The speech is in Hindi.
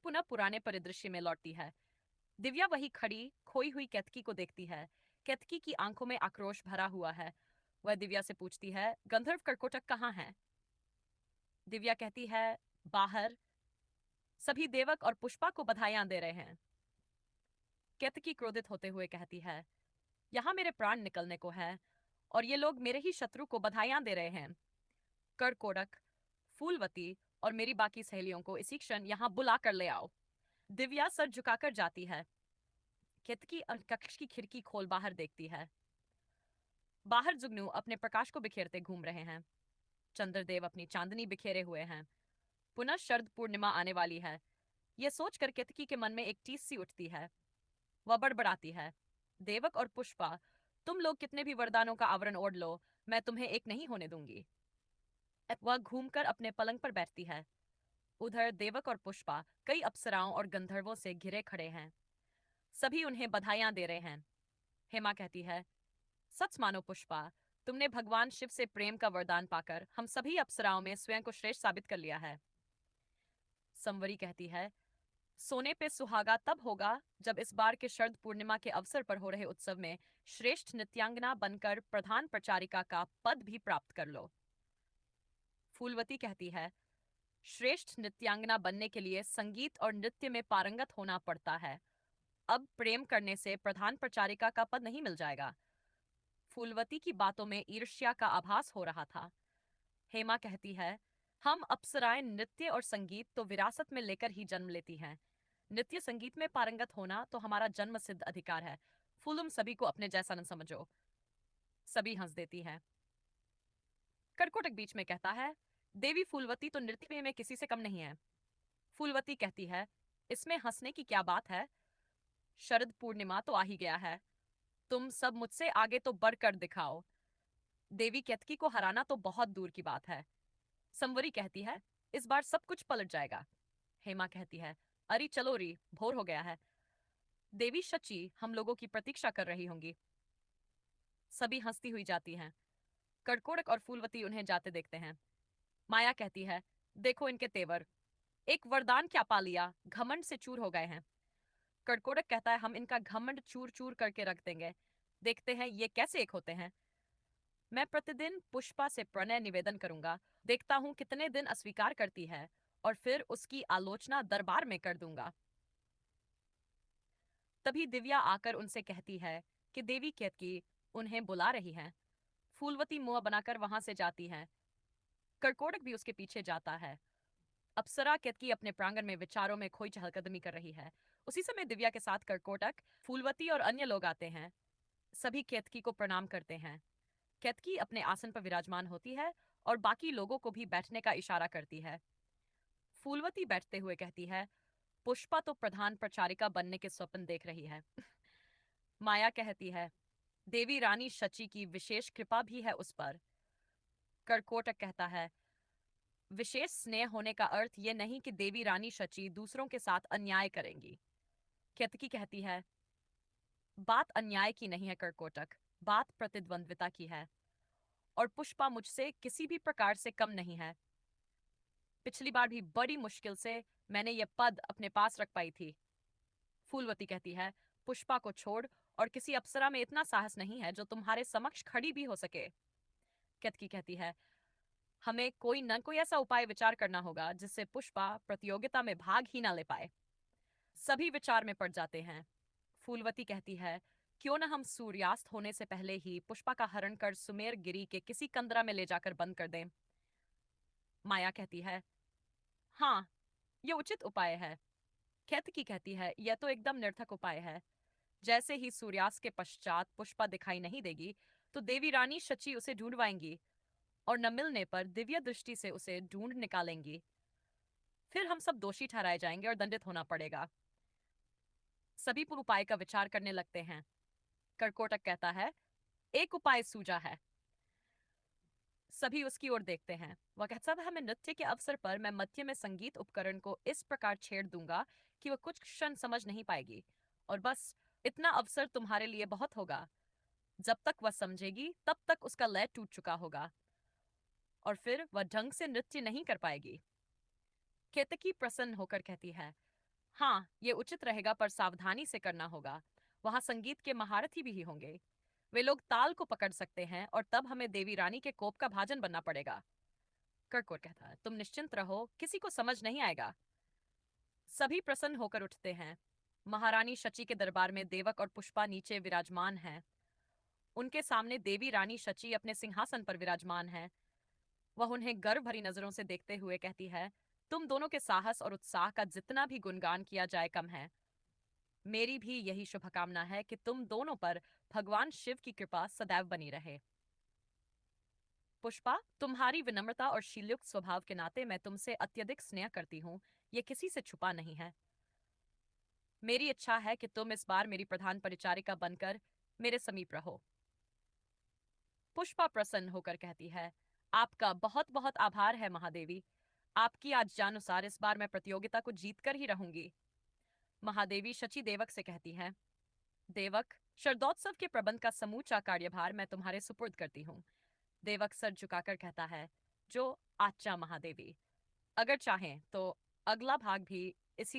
पुनः पुराने परिदृश्य में लौटती है। दिव्या वही खड़ी खोई हुई केतकी को देखती है। केतकी की आंखों में आक्रोश भरा हुआ है। वह दिव्या से पूछती है, गंधर्व कर्कोटक कहाँ है? दिव्या कहती है, बाहर। सभी देवक और पुष्पा को बधाइयां दे रहे हैं। केतकी क्रोधित होते हुए कहती है, यहाँ मेरे प्राण निकलने को है और ये लोग मेरे ही शत्रु को बधाइयां दे रहे हैं। कर्कोटक, फूलवती और मेरी बाकी सहेलियों को इसी क्षण यहाँ बुला कर ले आओ। दिव्या सर झुकाकर जाती है। केतकी कक्ष की खिड़की खोल बाहर देखती है। बाहर जुगनू अपने प्रकाश को बिखेरते घूम रहे हैं। चंद्रदेव अपनी चांदनी बिखेरे हुए हैं। पुनः शरद पूर्णिमा आने वाली है। यह सोचकर केतकी के मन में एक टीस सी उठती है। वह बड़बड़ाती है, देवक और पुष्पा, तुम लोग कितने भी वरदानों का आवरण ओढ़ लो, मैं तुम्हें एक नहीं होने दूंगी। वह घूमकर अपने पलंग पर बैठती है। उधर देवक और पुष्पा कई अप्सराओं और गंधर्वों से घिरे खड़े हैं। सभी उन्हें बधाइयां दे रहे हैं। हेमा कहती है, सच मानो पुष्पा, तुमने भगवान शिव से प्रेम का वरदान पाकर हम सभी अप्सराओं में स्वयं को श्रेष्ठ साबित कर लिया है। संवरी कहती है, सोने पे सुहागा तब होगा जब इस बार के शरद पूर्णिमा के अवसर पर हो रहे उत्सव में श्रेष्ठ नृत्यांगना बनकर प्रधान प्रचारिका का पद भी प्राप्त कर लो। फूलवती कहती है, श्रेष्ठ नृत्यांगना बनने के लिए संगीत और नृत्य में पारंगत होना पड़ता है। अब प्रेम करने से प्रधान प्रचारिका का पद नहीं मिल जाएगा। फूलवती की बातों में ईर्ष्या का आभास हो रहा था। हेमा कहती है, हम अप्सराएं नृत्य और संगीत तो विरासत में लेकर ही जन्म लेती हैं। नृत्य संगीत में पारंगत होना तो हमारा जन्म सिद्ध अधिकार है। फूलुम सभी को अपने जैसा न समझो। सभी हंस देती है। कर्कोटक बीच में कहता है, देवी फूलवती तो नृत्य में किसी से कम नहीं है। फूलवती कहती है, इसमें हंसने की क्या बात है? शरद पूर्णिमा तो आ ही गया है। तुम सब मुझसे आगे तो बढ़कर दिखाओ। देवी केतकी को हराना तो बहुत दूर की बात है। संवरी कहती है, इस बार सब कुछ पलट जाएगा। हेमा कहती है, अरे चलो री, भोर हो गया है। देवी शची हम लोगों की प्रतीक्षा कर रही होंगी। सभी हंसती हुई जाती हैं। कड़कोड़क और फूलवती उन्हें जाते देखते हैं। माया कहती है, देखो इनके तेवर, एक वरदान क्या पा लिया, घमंड से चूर हो गए हैं। कड़कोड़क कहता है, हम इनका घमंड चूर चूर करके रख देंगे, देखते हैं ये कैसे एक होते हैं। मैं प्रतिदिन पुष्पा से प्रणय निवेदन करूंगा, देखता हूं कितने दिन अस्वीकार करती है और फिर उसकी आलोचना दरबार में कर दूंगा। तभी दिव्या आकर उनसे कहती है कि देवी केतकी उन्हें बुला रही हैं। फूलवती मुंह बनाकर वहां से जाती है। कड़कोड़क भी उसके पीछे जाता है। अप्सरा केतकी अपने प्रांगण में विचारों में खोई चहलकदमी कर रही है। उसी समय दिव्या के साथ कड़कोटक, फूलवती और अन्य लोग आते हैं। सभी केतकी को प्रणाम करते हैं। केतकी अपने आसन पर विराजमान होती है और बाकी लोगों को भी बैठने का इशारा करती है। फूलवती बैठते हुए कहती है, पुष्पा तो प्रधान प्रचारिका बनने के स्वप्न देख रही है। माया कहती है, देवी रानी शची की विशेष कृपा भी है उस पर। कर्कोटक कहता है, विशेष स्नेह होने का अर्थ यह नहीं कि देवी रानी शची दूसरों के साथ अन्याय करेंगी। केतकी कहती है, बात अन्याय की नहीं है कर्कोटक, बात प्रतिद्वंद्विता की है और पुष्पा मुझसे किसी भी प्रकार से कम नहीं है। पिछली बार भी बड़ी मुश्किल से मैंने यह पद अपने पास रख पाई थी। फूलवती कहती है, पुष्पा को छोड़ और किसी अप्सरा में इतना साहस नहीं है जो तुम्हारे समक्ष खड़ी भी हो सके। केतकी कहती है, हमें कोई न कोई ऐसा उपाय विचार करना होगा जिससे पुष्पा प्रतियोगिता में भाग ही ना ले पाए। सभी विचार में पड़ जाते हैं। फूलवती कहती है, क्यों न हम सूर्यास्त होने से पहले ही पुष्पा का हरण कर सुमेर गिरी के किसी कंदरा में ले जाकर बंद कर दें। माया कहती है, हाँ, यह उचित उपाय है। केतकी कहती है, यह तो एकदम निर्थक उपाय है। जैसे ही सूर्यास्त के पश्चात पुष्पा दिखाई नहीं देगी तो देवी रानी शची उसे ढूंढवाएंगी और न मिलने पर दिव्य दृष्टि से उसे ढूंढ निकालेंगी। फिर हम सब दोषी ठहराए जाएंगे और दंडित होना पड़ेगा। सभी पर उपाय का विचार करने लगते हैं। कर्कोटक कहता है, एक उपाय सूझा है। सभी उसकी ओर देखते हैं। वह कहता है, हमें नृत्य के अवसर पर मैं मध्य में संगीत उपकरण को इस प्रकार छेड़ दूंगा कि वह कुछ क्षण समझ नहीं पाएगी और बस इतना अवसर तुम्हारे लिए बहुत होगा। जब तक वह समझेगी तब तक उसका लय टूट चुका होगा और फिर वह ढंग से नृत्य नहीं कर पाएगी। केतकी प्रसन्न होकर कहती है, हाँ, ये उचित रहेगा पर सावधानी से करना होगा। वहाँ संगीत के महारथी भी होंगे। वे लोग ताल को पकड़ सकते हैं और तब हमें देवी रानी के कोप का भाजन बनना पड़ेगा। कर्कोर कहता है, तुम निश्चिंत रहो, किसी को समझ नहीं आएगा। सभी प्रसन्न होकर उठते हैं। महारानी शची के दरबार में देवक और पुष्पा नीचे विराजमान हैं। उनके सामने देवी रानी शची अपने सिंहासन पर विराजमान है। वह उन्हें गर्व भरी नजरों से देखते हुए कहती है, तुम दोनों के साहस और उत्साह का जितना भी गुणगान किया जाए कम है। मेरी भी यही शुभकामना है कि तुम दोनों पर भगवान शिव की कृपा सदैव बनी रहे। पुष्पा, तुम्हारी विनम्रता और शीलयुक्त स्वभाव के नाते मैं तुमसे अत्यधिक स्नेह करती हूँ। ये किसी से छुपा नहीं है। मेरी इच्छा है कि तुम इस बार मेरी प्रधान परिचारिका बनकर मेरे समीप रहो। पुष्पा प्रसन्न होकर कहती है, आपका बहुत बहुत आभार है महादेवी। आपकी आज्ञानुसार इस बार मैं प्रतियोगिता को जीत कर ही रहूंगी। महादेवी शची देवक से कहती हैं, देवक, शरदोत्सव के प्रबंध का समूचा कार्यभार मैं तुम्हारे सुपुर्द करती हूँ। देवक सर झुकाकर कहता है, जो आज्ञा महादेवी। अगर चाहें तो अगला भाग भी इसी